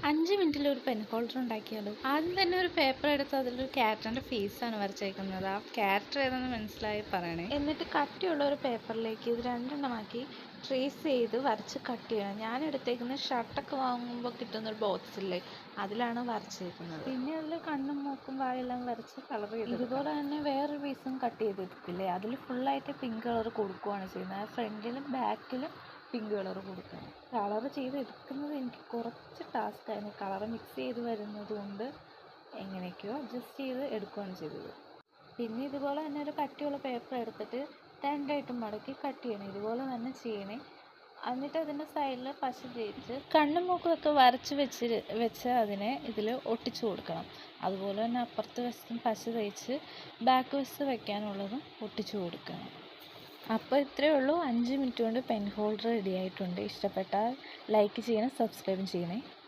5 മിനിറ്റിൽ ഒരു pen holder ഉണ്ടാക്കിയാലോ? ആദ്യം തന്നെ ഒരു പേപ്പർ എടുത്ത് അതിലൊരു ക്യാരറ്റിൻ്റെ ഫേസാണ് വരച്ചേക്കുന്നത്. ആ ക്യാരക്ടർ ഏതെന്ന് മനസ്സിലായി പറയണേ. എന്നിട്ട് കട്ടിയുള്ള ഒരു പേപ്പറിലേക്ക് ഇത് രണ്ടെണ്ണമാക്കി ട്രേസ് ചെയ്ത് വരച്ച് കട്ട് ചെയ്യണം. ഞാൻ എടുത്തേക്കുന്ന ഷർട്ടൊക്കെ വാങ്ങുമ്പോൾ കിട്ടുന്നൊരു ബോക്സില്ലേ, അതിലാണ് വരച്ചേക്കുന്നത്. പിന്നെ അതിൽ കണ്ണും മൂക്കും വായെല്ലാം വരച്ച് കളർ ചെയ്ത് ഇതുപോലെ തന്നെ വേറൊരു പീസും കട്ട് ചെയ്തെടുക്കില്ലേ, അതിൽ ഫുള്ളായിട്ട് പിങ്ക് കളർ കൊടുക്കുകയാണ് ചെയ്യുന്നത്. ഫ്രണ്ടിലും ബാക്കിലും പിങ്ക് കളർ കൊടുക്കണം. കളർ ചെയ്തെടുക്കുന്നത് എനിക്ക് കുറച്ച് ടാസ്ക്കായിരുന്നു. കളർ മിക്സ് ചെയ്ത് വരുന്നത് കൊണ്ട് എങ്ങനെയൊക്കെയോ അഡ്ജസ്റ്റ് ചെയ്ത് എടുക്കുകയാണ് ചെയ്തത്. പിന്നെ ഇതുപോലെ തന്നെ ഒരു കട്ടിയുള്ള പേപ്പർ എടുത്തിട്ട് രണ്ടായിട്ട് മടക്കി കട്ട് ചെയ്യണം. ഇതുപോലെ തന്നെ ചെയ്യണേ. എന്നിട്ട് അതിൻ്റെ സൈഡിൽ പശ തേച്ച് കണ്ണും മൂക്കുമൊക്കെ വരച്ച് വെച്ച് അതിനെ ഇതിൽ ഒട്ടിച്ചു കൊടുക്കണം. അതുപോലെ തന്നെ അപ്പുറത്ത് വശത്തും പശ തേച്ച് ബാക്ക് വശത്ത് വെക്കാനുള്ളതും ഒട്ടിച്ചു കൊടുക്കണം. അപ്പോൾ ഇത്രയേ ഉള്ളൂ. 5 മിനിറ്റ് കൊണ്ട് പെൻ ഹോൾഡർ റെഡി ആയിട്ടുണ്ട്. ഇഷ്ടപ്പെട്ടാൽ ലൈക്ക് ചെയ്യണം, സബ്സ്ക്രൈബും ചെയ്യണേ.